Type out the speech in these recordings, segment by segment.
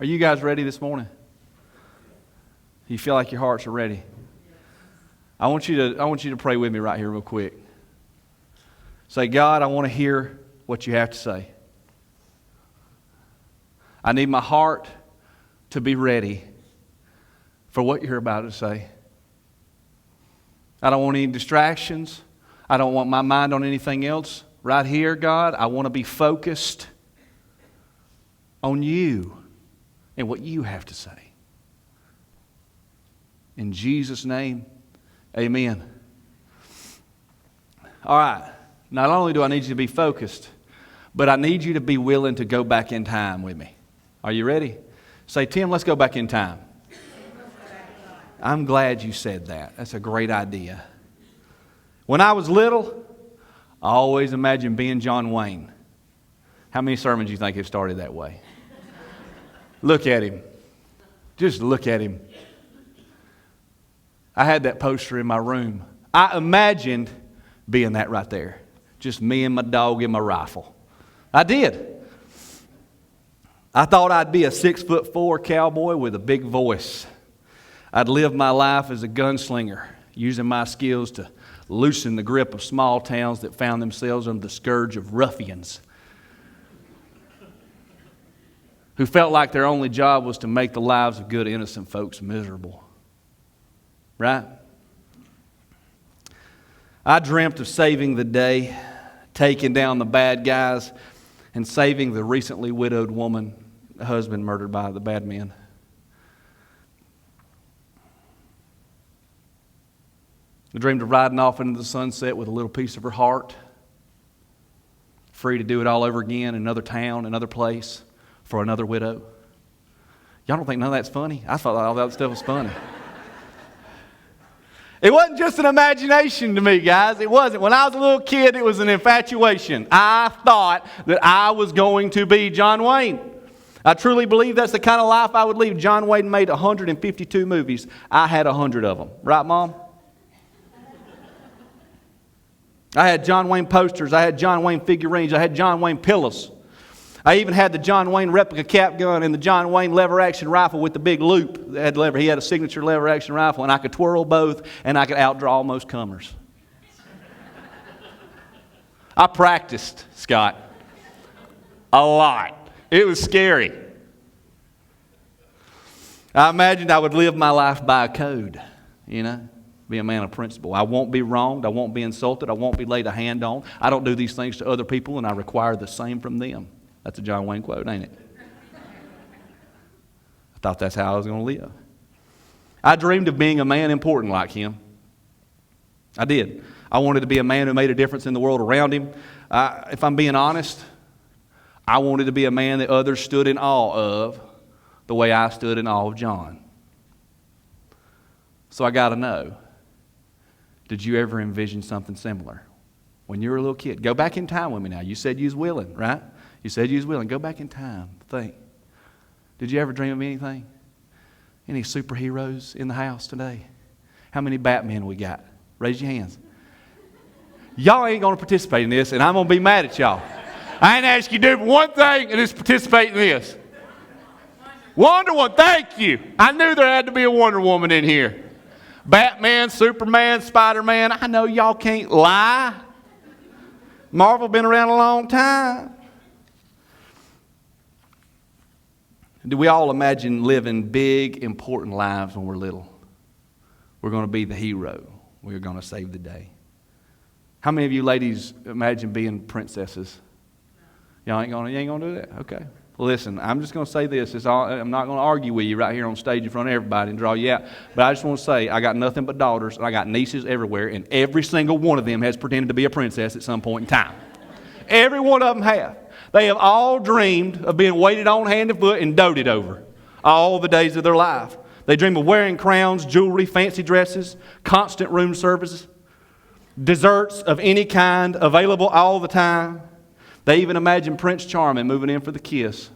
Are you guys ready this morning? You feel like your hearts are ready? I want you to pray with me right here real quick. Say, God, I want to hear what you have to say. I need my heart to be ready for what you're about to say. I don't want any distractions. I don't want my mind on anything else. Right here, God, I want to be focused on you and what you have to say. In Jesus' name, amen. All right. Not only do I need you to be focused, but I need you to be willing to go back in time with me. Are you ready? Say, Tim, let's go back in time. I'm glad you said that. That's a great idea. When I was little, I always imagined being John Wayne. How many sermons do you think have started that way? Look at him. Just look at him. I had that poster in my room. I imagined being that right there. Just me and my dog and my rifle. I did. I thought I'd be a 6'4" cowboy with a big voice. I'd live my life as a gunslinger, using my skills to loosen the grip of small towns that found themselves under the scourge of ruffians who felt like their only job was to make the lives of good, innocent folks miserable. Right? I dreamt of saving the day, taking down the bad guys, and saving the recently widowed woman, husband murdered by the bad men. I dreamed of riding off into the sunset with a little piece of her heart, free to do it all over again in another town, another place, for another widow. Y'all don't think none of that's funny? I thought all that stuff was funny. It wasn't just an imagination to me, guys. It wasn't. When I was a little kid, it was an infatuation. I thought that I was going to be John Wayne. I truly believe that's the kind of life I would lead. John Wayne made 152 movies. I had 100 of them. Right, Mom? I had John Wayne posters. I had John Wayne figurines. I had John Wayne pillows. I even had the John Wayne replica cap gun and the John Wayne lever-action rifle with the big loop that had lever. He had a signature lever-action rifle, and I could twirl both, and I could outdraw most comers. I practiced, Scott, a lot. It was scary. I imagined I would live my life by a code, be a man of principle. I won't be wronged. I won't be insulted. I won't be laid a hand on. I don't do these things to other people, and I require the same from them. That's a John Wayne quote, ain't it? I thought that's how I was going to live. I dreamed of being a man important like him. I did. I wanted to be a man who made a difference in the world around him. If I'm being honest, I wanted to be a man that others stood in awe of the way I stood in awe of John. So I got to know, did you ever envision something similar? When you were a little kid, go back in time with me now. You said you was willing, right? You said you was willing. Go back in time. Think. Did you ever dream of anything? Any superheroes in the house today? How many Batmen we got? Raise your hands. Y'all ain't going to participate in this, and I'm going to be mad at y'all. I ain't asked you to do one thing, and it's participate in this. Wonder Woman, thank you. I knew there had to be a Wonder Woman in here. Batman, Superman, Spider-Man. I know y'all can't lie. Marvel been around a long time. Do we all imagine living big, important lives when we're little? We're going to be the hero. We're going to save the day. How many of you ladies imagine being princesses? You ain't going to do that? Okay. Well, listen, I'm just going to say this. I'm not going to argue with you right here on stage in front of everybody and draw you out. But I just want to say I got nothing but daughters, and I got nieces everywhere, and every single one of them has pretended to be a princess at some point in time. Every one of them have. They have all dreamed of being waited on hand and foot and doted over all the days of their life. They dream of wearing crowns, jewelry, fancy dresses, constant room services, desserts of any kind available all the time. They even imagine Prince Charming moving in for the kiss.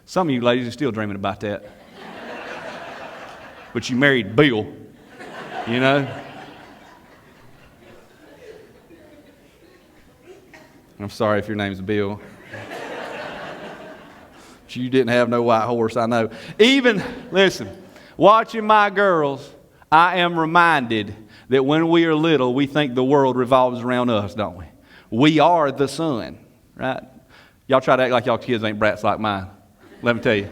Some of you ladies are still dreaming about that. But you married Bill, I'm sorry if your name's Bill. You didn't have no white horse, I know. Even, listen, watching my girls, I am reminded that when we are little, we think the world revolves around us, don't we? We are the sun, right? Y'all try to act like y'all kids ain't brats like mine. Let me tell you.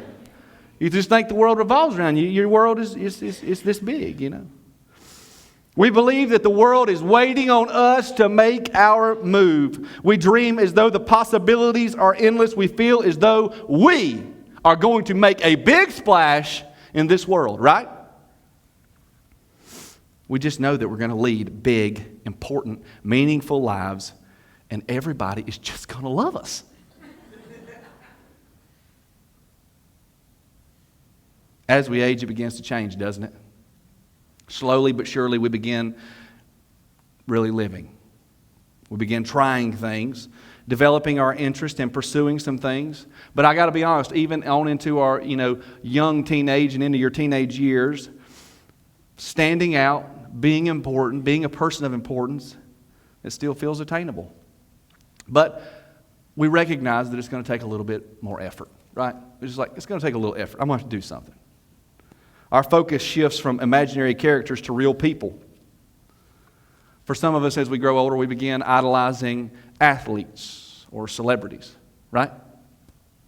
You just think the world revolves around you. Your world is this big, you know. We believe that the world is waiting on us to make our move. We dream as though the possibilities are endless. We feel as though we are going to make a big splash in this world, right? We just know that we're going to lead big, important, meaningful lives, and everybody is just going to love us. As we age, it begins to change, doesn't it? Slowly but surely, we begin really living. We begin trying things, developing our interest and pursuing some things. But I got to be honest, even on into our young teenage and into your teenage years, standing out, being important, being a person of importance, it still feels attainable. But we recognize that it's going to take a little bit more effort, right? It's just like, it's going to take a little effort. I'm going to have to do something. Our focus shifts from imaginary characters to real people. For some of us, as we grow older, we begin idolizing athletes or celebrities, right?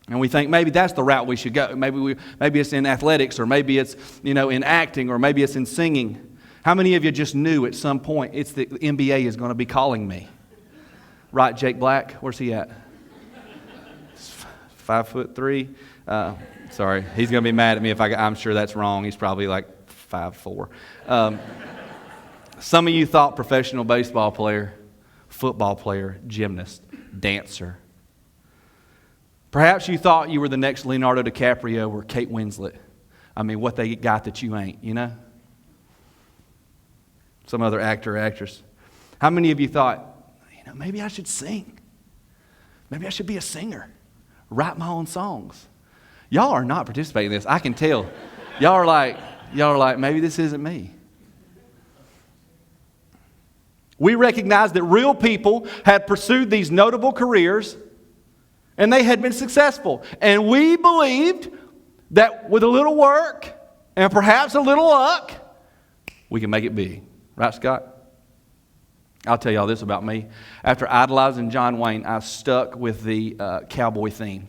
And we think maybe that's the route we should go. Maybe it's in athletics, or maybe it's in acting, or maybe it's in singing. How many of you just knew at some point it's the NBA is going to be calling me? Right, Jake Black? Where's he at? 5'3". Sorry, he's going to be mad at me if I'm sure that's wrong. He's probably like 5'4". Some of you thought professional baseball player, football player, gymnast, dancer. Perhaps you thought you were the next Leonardo DiCaprio or Kate Winslet. I mean, what they got that you ain't, Some other actor or actress. How many of you thought, maybe I should sing? Maybe I should be a singer, write my own songs. Y'all are not participating in this. I can tell. Y'all are like, maybe this isn't me. We recognize that real people had pursued these notable careers and they had been successful. And we believed that with a little work and perhaps a little luck, we can make it big. Right, Scott? I'll tell y'all this about me. After idolizing John Wayne, I stuck with the cowboy theme.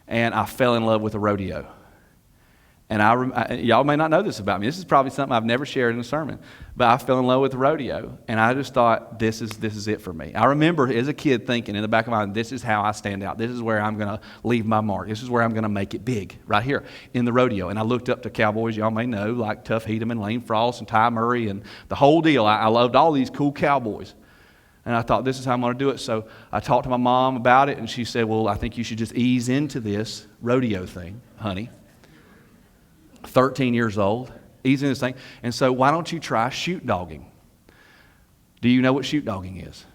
And I fell in love with the rodeo. And y'all may not know this about me. This is probably something I've never shared in a sermon. But I fell in love with the rodeo. And I just thought, this is it for me. I remember as a kid thinking in the back of my mind, this is how I stand out. This is where I'm going to leave my mark. This is where I'm going to make it big, right here in the rodeo. And I looked up to cowboys y'all may know, like Tuff Hedeman, Lane Frost, and Ty Murray, and the whole deal. I loved all these cool cowboys. And I thought, this is how I'm going to do it. So I talked to my mom about it, and she said, well, I think you should just ease into this rodeo thing, honey. 13 years old, ease into this thing. And so why don't you try shoot dogging? Do you know what shoot dogging is?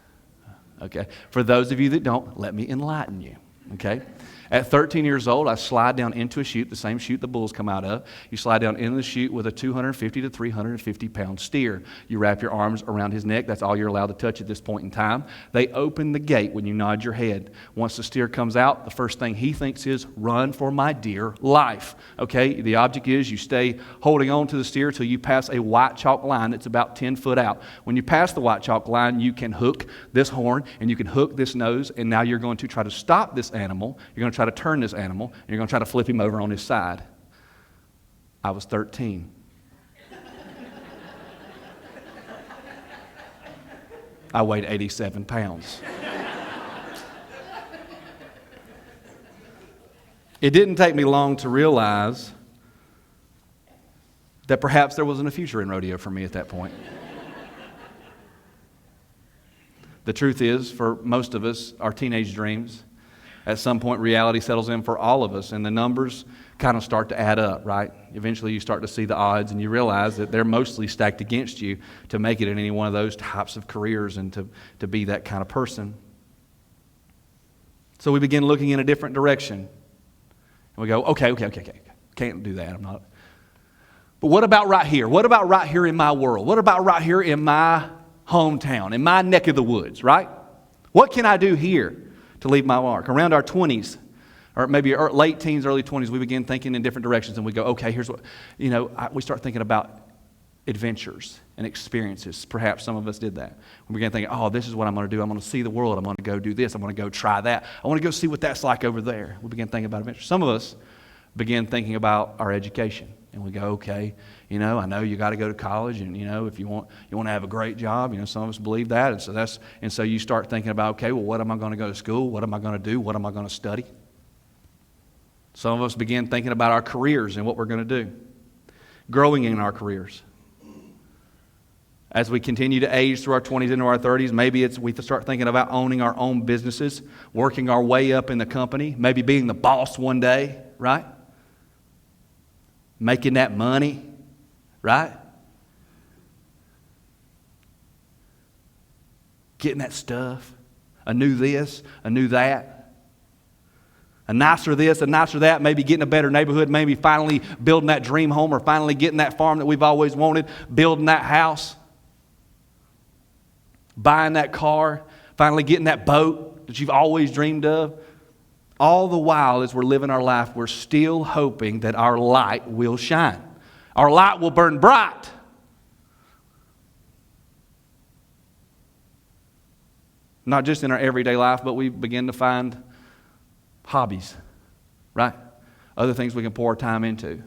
Okay. For those of you that don't, let me enlighten you. Okay. At 13 years old, I slide down into a chute, the same chute the bulls come out of. You slide down into the chute with a 250 to 350-pound steer. You wrap your arms around his neck. That's all you're allowed to touch at this point in time. They open the gate when you nod your head. Once the steer comes out, the first thing he thinks is, run for my dear life. Okay? The object is you stay holding on to the steer until you pass a white chalk line that's about 10 foot out. When you pass the white chalk line, you can hook this horn and you can hook this nose, and now you're going to try to stop this animal. You're going to try to turn this animal, and you're going to try to flip him over on his side. I was 13. I weighed 87 pounds. It didn't take me long to realize that perhaps there wasn't a future in rodeo for me at that point. The truth is, for most of us, our teenage dreams, at some point, reality settles in for all of us, and the numbers kind of start to add up, right? Eventually, you start to see the odds, and you realize that they're mostly stacked against you to make it in any one of those types of careers and to be that kind of person. So we begin looking in a different direction. And we go, okay. Can't do that. I'm not. But what about right here? What about right here in my world? What about right here in my hometown, in my neck of the woods, right? What can I do here to leave my mark? Around our 20s, or maybe late teens, early 20s, we begin thinking in different directions, and we go, okay, here's what, we start thinking about adventures and experiences. Perhaps some of us did that. We began thinking, oh, this is what I'm going to do. I'm going to see the world. I'm going to go do this. I'm going to go try that. I want to go see what that's like over there. We began thinking about adventures. Some of us began thinking about our education. And we go, okay, I know you got to go to college, and if you want to have a great job, some of us believe that, and so you start thinking about, okay, well, what am I going to go to school? What am I going to do? What am I going to study? Some of us begin thinking about our careers and what we're going to do, growing in our careers. As we continue to age through our 20s into our 30s, maybe we start thinking about owning our own businesses, working our way up in the company, maybe being the boss one day, right? Making that money, right? Getting that stuff, a new this, a new that, a nicer this, a nicer that, maybe getting a better neighborhood, maybe finally building that dream home, or finally getting that farm that we've always wanted, building that house, buying that car, finally getting that boat that you've always dreamed of. All the while, as we're living our life, we're still hoping that our light will shine. Our light will burn bright. Not just in our everyday life, but we begin to find hobbies, right? Other things we can pour our time into.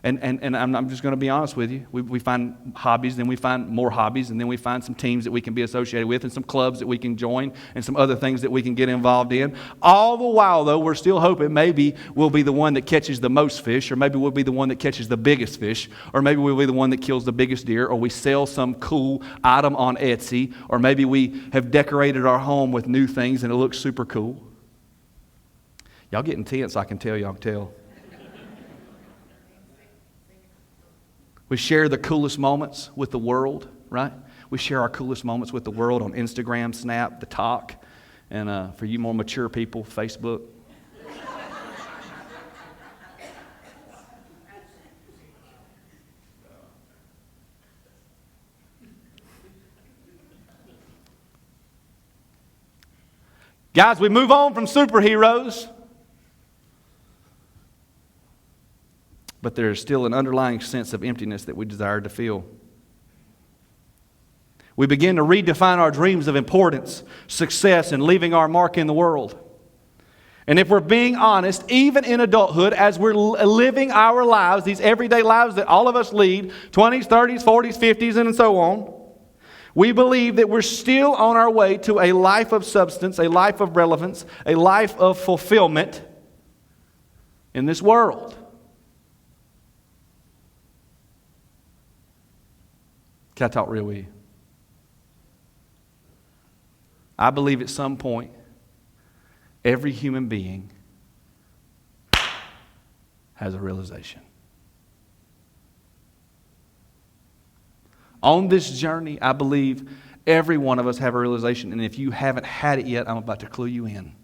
And I'm just going to be honest with you. We find hobbies, then we find more hobbies, and then we find some teams that we can be associated with, and some clubs that we can join, and some other things that we can get involved in. All the while, though, we're still hoping maybe we'll be the one that catches the most fish, or maybe we'll be the one that catches the biggest fish, or maybe we'll be the one that kills the biggest deer, or we sell some cool item on Etsy, or maybe we have decorated our home with new things and it looks super cool. Y'all getting tense, I can tell. Y'all can tell. We share the coolest moments with the world, right? We share our coolest moments with the world on Instagram, Snap, the Talk, and for you more mature people, Facebook. Guys, we move on from superheroes. But there is still an underlying sense of emptiness that we desire to feel. We begin to redefine our dreams of importance, success, and leaving our mark in the world. And if we're being honest, even in adulthood, as we're living our lives, these everyday lives that all of us lead, 20s, 30s, 40s, 50s, and so on, we believe that we're still on our way to a life of substance, a life of relevance, a life of fulfillment in this world. Can I talk real with you? I believe at some point, every human being has a realization. On this journey, I believe every one of us have a realization, and if you haven't had it yet, I'm about to clue you in.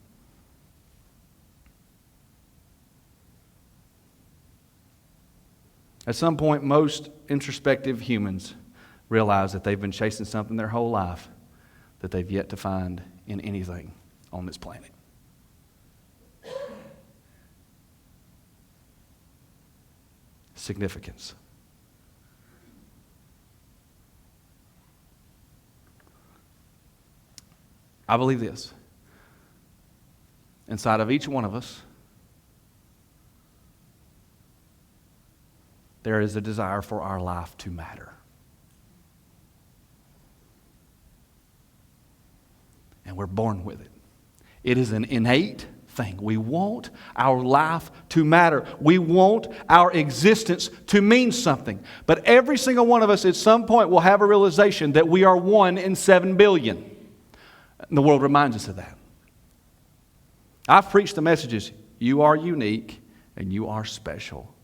At some point, most introspective humans realize that they've been chasing something their whole life that they've yet to find in anything on this planet. Significance. I believe this. Inside of each one of us, there is a desire for our life to matter. And we're born with it. It is an innate thing. We want our life to matter. We want our existence to mean something. But every single one of us at some point will have a realization that we are 1 in 7 billion. And the world reminds us of that. I've preached the messages, you are unique and you are special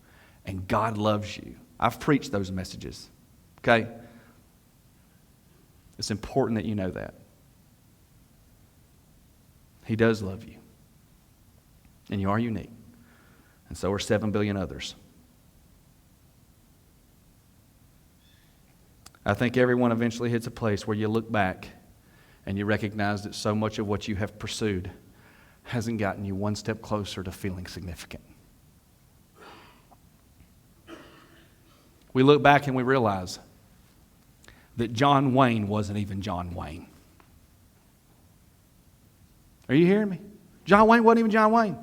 and God loves you. I've preached those messages. Okay? It's important that you know that. He does love you. And you are unique. And so are 7 billion others. I think everyone eventually hits a place where you look back and you recognize that so much of what you have pursued hasn't gotten you one step closer to feeling significant. We look back and we realize that John Wayne wasn't even John Wayne. Are you hearing me? John Wayne wasn't even John Wayne.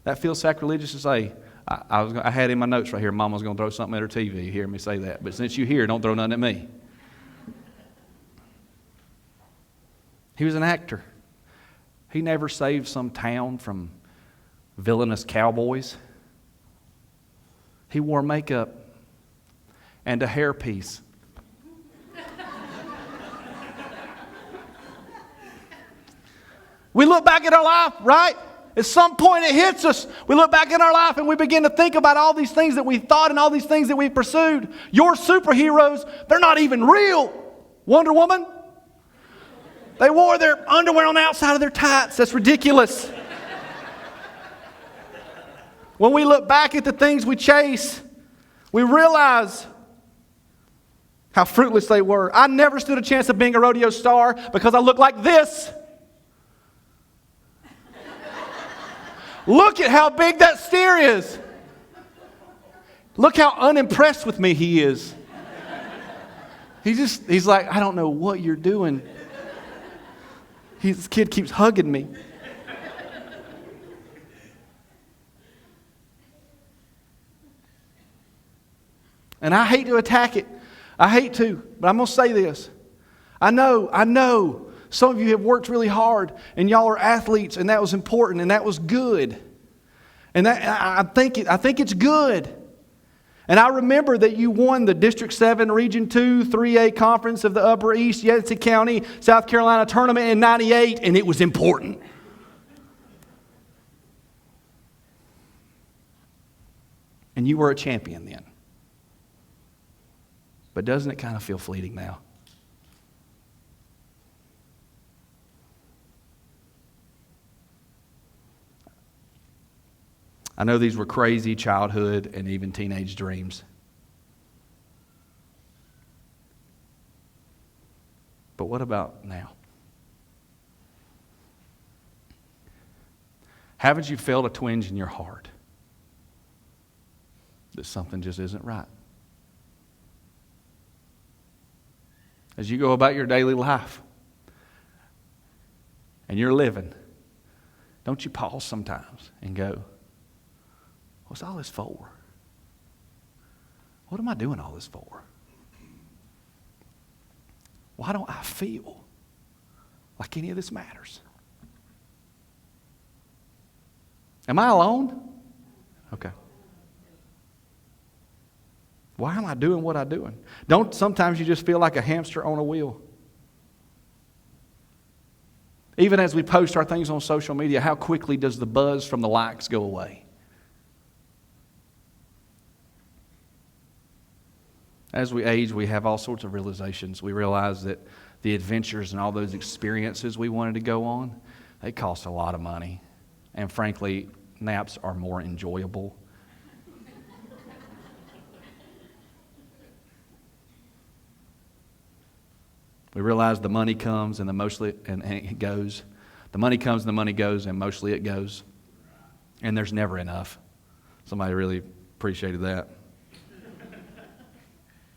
That feels sacrilegious to say. I had in my notes right here, Mom was going to throw something at her TV. You hear me say that. But since you're here, don't throw nothing at me. He was an actor. He never saved some town from villainous cowboys. He wore makeup and a hairpiece. We look back at our life, right? At some point it hits us. We look back in our life and we begin to think about all these things that we thought and all these things that we pursued. Your superheroes, they're not even real. Wonder Woman, they wore their underwear on the outside of their tights. That's ridiculous. When we look back at the things we chase, we realize how fruitless they were. I never stood a chance of being a rodeo star because I looked like this. Look at how big that steer is. Look how unimpressed with me he is. He's like, I don't know what you're doing. This kid keeps hugging me. And I hate to attack it. I hate to, but I'm going to say this. I know. Some of you have worked really hard, and y'all are athletes, and that was important, and that was good. And that I think it's good. And I remember that you won the District 7 Region 2 3A Conference of the Upper East Yancey County, South Carolina tournament in '98, and it was important. And you were a champion then. But doesn't it kind of feel fleeting now? I know these were crazy childhood and even teenage dreams. But what about now? Haven't you felt a twinge in your heart that something just isn't right? As you go about your daily life and you're living, don't you pause sometimes and go, what's all this for? What am I doing all this for? Why don't I feel like any of this matters? Am I alone? Okay. Why am I doing what I'm doing? Don't sometimes you just feel like a hamster on a wheel? Even as we post our things on social media, how quickly does the buzz from the likes go away? As we age, we have all sorts of realizations. We realize that the adventures and all those experiences we wanted to go on, they cost a lot of money. And frankly, naps are more enjoyable. We realize the money comes and it goes. The money comes and the money goes, and mostly it goes. And there's never enough. Somebody really appreciated that.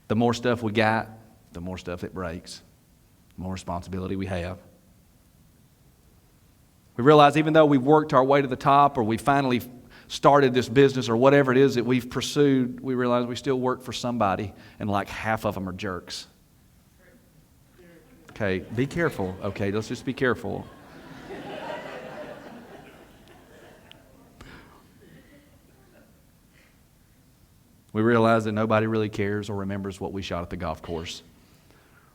The more stuff we got, the more stuff it breaks. The more responsibility we have. We realize even though we've worked our way to the top, or we finally started this business, or whatever it is that we've pursued, we realize we still work for somebody, and like half of them are jerks. Okay, be careful. Okay, let's just be careful. We realize that nobody really cares or remembers what we shot at the golf course,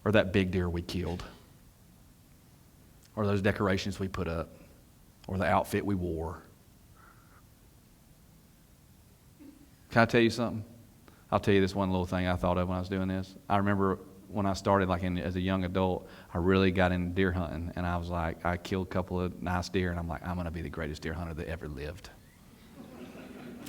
or that big deer we killed, or those decorations we put up, or the outfit we wore. Can I tell you something? I'll tell you this one little thing I thought of when I was doing this. I remember when I started, as a young adult, I really got into deer hunting, and I was like, I killed a couple of nice deer, and I'm like, I'm going to be the greatest deer hunter that ever lived.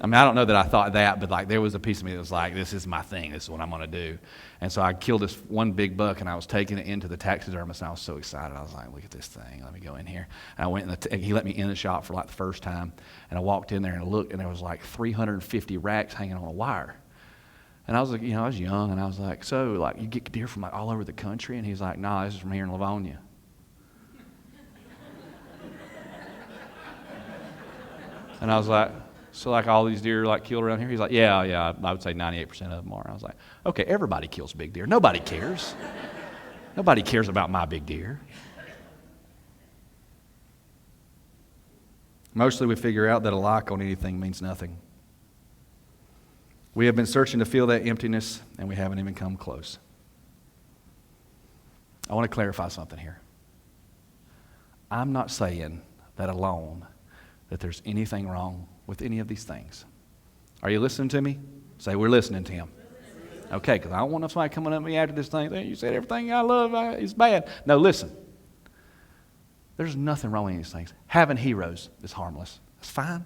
I mean, I don't know that I thought that, but like there was a piece of me that was like, this is my thing. This is what I'm going to do. And so I killed this one big buck, and I was taking it into the taxidermist, and I was so excited. I was like, look at this thing. Let me go in here. And I went he let me in the shop for like the first time. And I walked in there and looked, and there was like 350 racks hanging on a wire. And I was like, I was young, and I was like, so like you get deer from like all over the country? And he's like, no, this is from here in Livonia. And I was like, so like all these deer like killed around here? He's like, yeah, I would say 98% of them are. I was like, okay, everybody kills big deer. Nobody cares. Nobody cares about my big deer. Mostly we figure out that a like on anything means nothing. We have been searching to fill that emptiness, and we haven't even come close. I want to clarify something here. I'm not saying that alone that there's anything wrong with any of these things. Are you listening to me? Say, we're listening to him. Okay, because I don't want somebody coming up to me after this thing. You said everything I love is bad. No, listen. There's nothing wrong with these things. Having heroes is harmless. That's fine.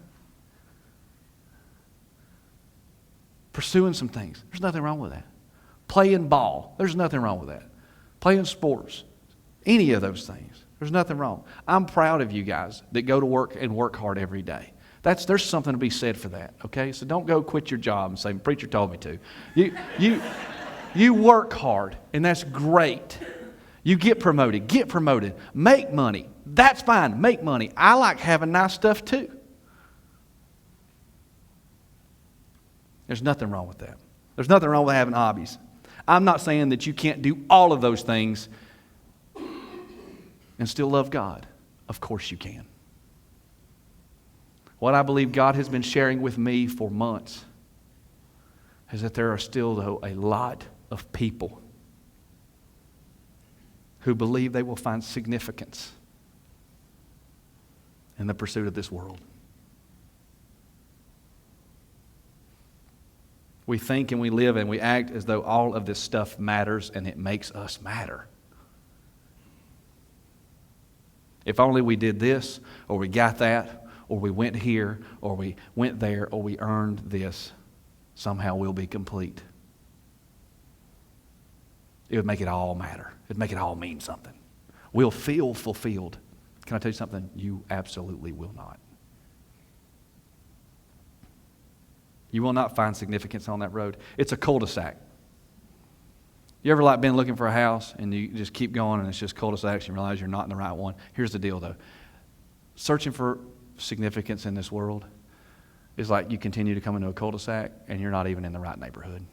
Pursuing some things. There's nothing wrong with that. Playing ball. There's nothing wrong with that. Playing sports. Any of those things. There's nothing wrong. I'm proud of you guys that go to work and work hard every day. There's something to be said for that, okay? So don't go quit your job and say, preacher told me to. You work hard, and that's great. You get promoted, make money. That's fine, make money. I like having nice stuff too. There's nothing wrong with that. There's nothing wrong with having hobbies. I'm not saying that you can't do all of those things and still love God. Of course you can. What I believe God has been sharing with me for months is that there are still, though, a lot of people who believe they will find significance in the pursuit of this world. We think and we live and we act as though all of this stuff matters and it makes us matter. If only we did this, or we got that, or we went here, or we went there, or we earned this, somehow we'll be complete. It would make it all matter. It would make it all mean something. We'll feel fulfilled. Can I tell you something? You absolutely will not. You will not find significance on that road. It's a cul-de-sac. You ever like been looking for a house and you just keep going and it's just cul-de-sacs and you realize you're not in the right one? Here's the deal though. Searching for significance in this world is like you continue to come into a cul-de-sac and you're not even in the right neighborhood.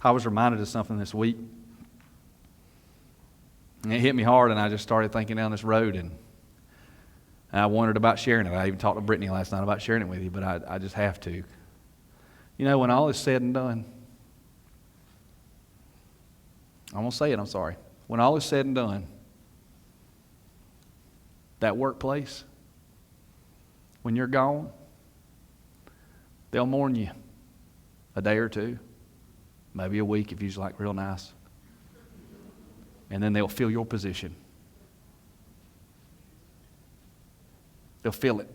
I was reminded of something this week. And it hit me hard, and I just started thinking down this road, and I wondered about sharing it. I even talked to Brittany last night about sharing it with you, but I just have to. You know, when all is said and done, I'm going to say it, I'm sorry. When all is said and done, that workplace, when you're gone, they'll mourn you a day or two, maybe a week if you're like real nice. And then they'll fill your position. They'll fill it.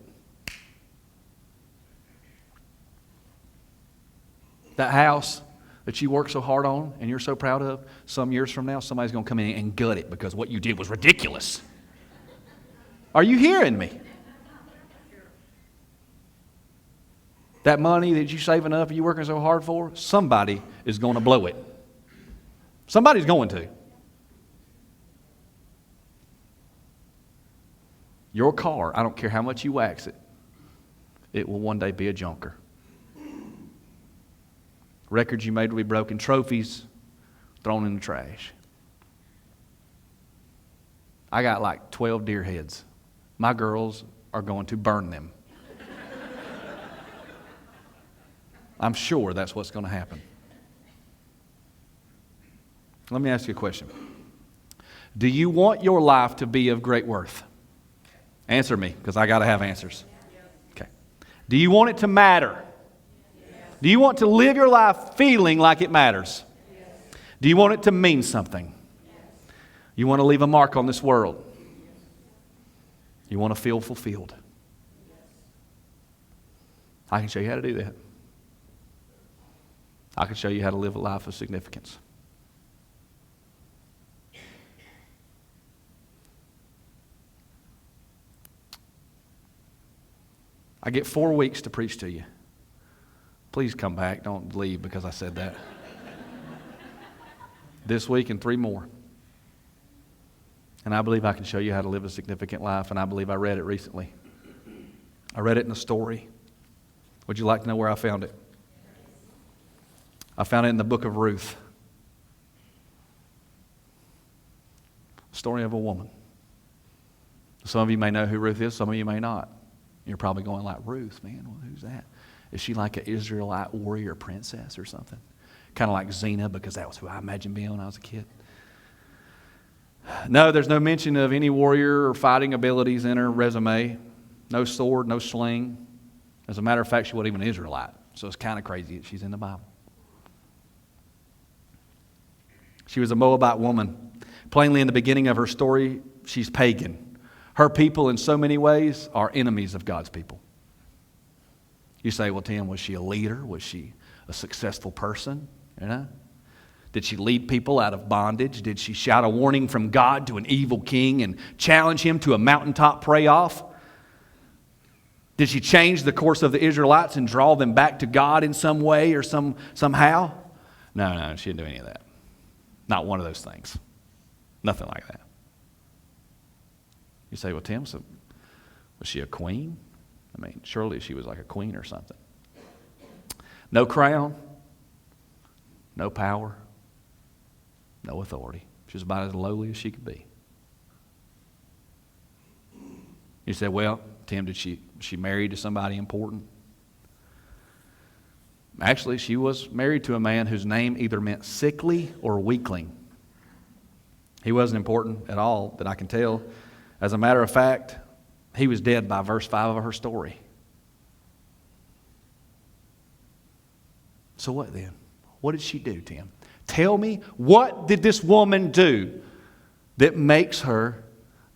That house that you work so hard on and you're so proud of, some years from now, somebody's going to come in and gut it because what you did was ridiculous. Are you hearing me? That money that you're saving up and you're working so hard for, somebody is going to blow it. Somebody's going to. Your car, I don't care how much you wax it, it will one day be a junker. Records you made will be broken. Trophies thrown in the trash. I got like 12 deer heads. My girls are going to burn them. I'm sure that's what's going to happen. Let me ask you a question. Do you want your life to be of great worth? Answer me, because I got to have answers. Okay. Do you want it to matter? Do you want to live your life feeling like it matters? Do you want it to mean something? You want to leave a mark on this world. You want to feel fulfilled. I can show you how to do that. I can show you how to live a life of significance. I get 4 weeks to preach to you. Please come back. Don't leave because I said that. This week and 3 more. And I believe I can show you how to live a significant life, and I believe I read it recently. I read it in a story. Would you like to know where I found it? I found it in the book of Ruth. Story of a woman. Some of you may know who Ruth is, some of you may not. You're probably going like, Ruth, man, well, who's that? Is she like an Israelite warrior princess or something? Kind of like Xena, because that was who I imagined being when I was a kid. No, there's no mention of any warrior or fighting abilities in her resume. No sword, no sling. As a matter of fact, she wasn't even an Israelite. So it's kind of crazy that she's in the Bible. She was a Moabite woman. Plainly, in the beginning of her story, she's pagan. Her people, in so many ways, are enemies of God's people. You say, well, Tim, was she a leader? Was she a successful person? You know? Did she lead people out of bondage? Did she shout a warning from God to an evil king and challenge him to a mountaintop pray-off? Did she change the course of the Israelites and draw them back to God in some way or somehow? No, she didn't do any of that. Not one of those things. Nothing like that. You say, well, Tim, so was she a queen? I mean, surely she was like a queen or something. No crown, no power, no authority. She was about as lowly as she could be. You say, well, Tim, was she married to somebody important? Actually, she was married to a man whose name either meant sickly or weakling. He wasn't important at all that I can tell. As a matter of fact, he was dead by verse 5 of her story. So what then? What did she do, Tim? Tell me, what did this woman do that makes her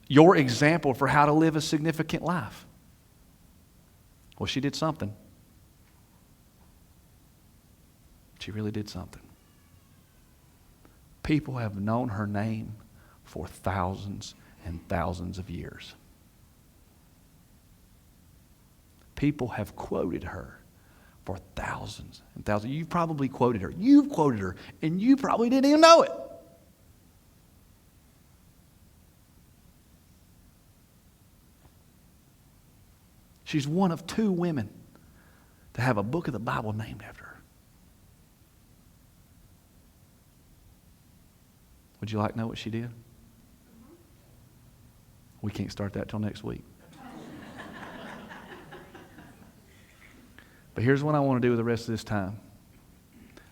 your example for how to live a significant life? Well, she did something. She really did something. People have known her name for thousands and thousands of years. People have quoted her for thousands and thousands. You've probably quoted her. You've quoted her, and you probably didn't even know it. She's one of 2 women to have a book of the Bible named after her. Would you like to know what she did? We can't start that till next week. But here's what I want to do with the rest of this time.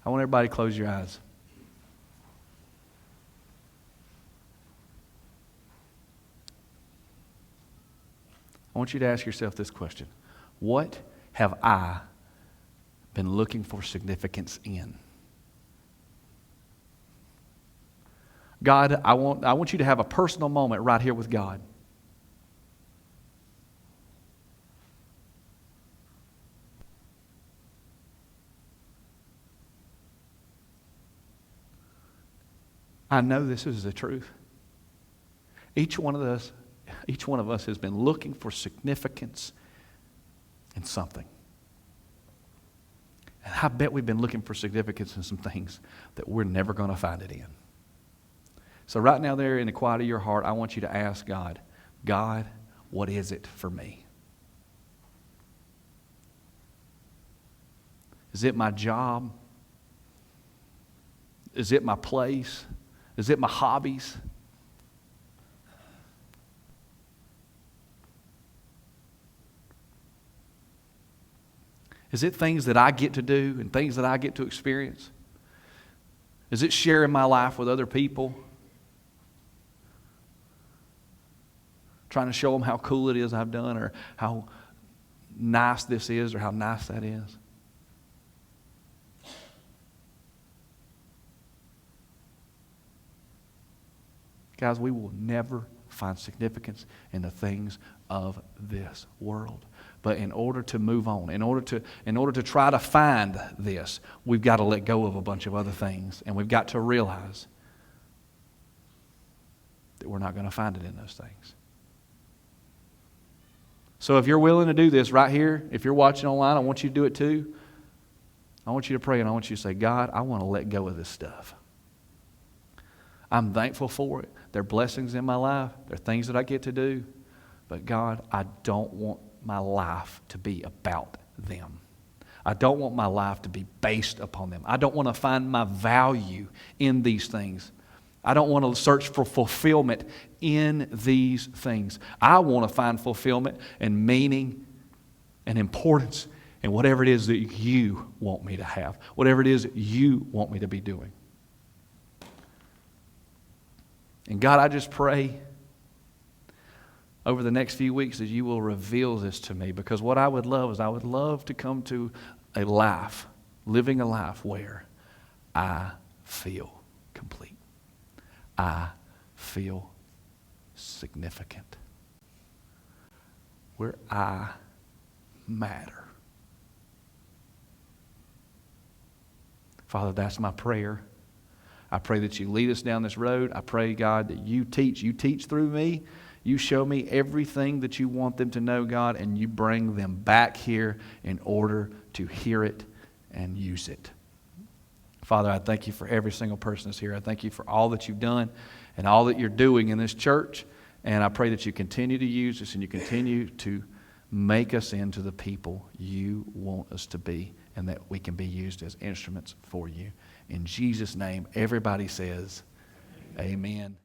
I want everybody to close your eyes. I want you to ask yourself this question. What have I been looking for significance in? God, I want you to have a personal moment right here with God. I know this is the truth. Each one of us has been looking for significance in something. And I bet we've been looking for significance in some things that we're never going to find it in. So right now there in the quiet of your heart, I want you to ask God, God, what is it for me? Is it my job? Is it my place? Is it my hobbies? Is it things that I get to do and things that I get to experience? Is it sharing my life with other people? Trying to show them how cool it is I've done, or how nice this is, or how nice that is? Guys, we will never find significance in the things of this world. But in order to move on, in order to try to find this, we've got to let go of a bunch of other things. And we've got to realize that we're not going to find it in those things. So if you're willing to do this right here, if you're watching online, I want you to do it too. I want you to pray and I want you to say, God, I want to let go of this stuff. I'm thankful for it. There are blessings in my life. There are things that I get to do. But God, I don't want my life to be about them. I don't want my life to be based upon them. I don't want to find my value in these things. I don't want to search for fulfillment in these things. I want to find fulfillment and meaning and importance in whatever it is that you want me to have, whatever it is you want me to be doing. And God, I just pray over the next few weeks that you will reveal this to me, because what I would love is I would love to come to a life, living a life where I feel complete. I feel significant. Where I matter. Father, that's my prayer. I pray that you lead us down this road. I pray, God, that you teach through me. You show me everything that you want them to know, God, and you bring them back here in order to hear it and use it. Father, I thank you for every single person that's here. I thank you for all that you've done and all that you're doing in this church. And I pray that you continue to use us and you continue to make us into the people you want us to be, and that we can be used as instruments for you. In Jesus' name, everybody says, amen.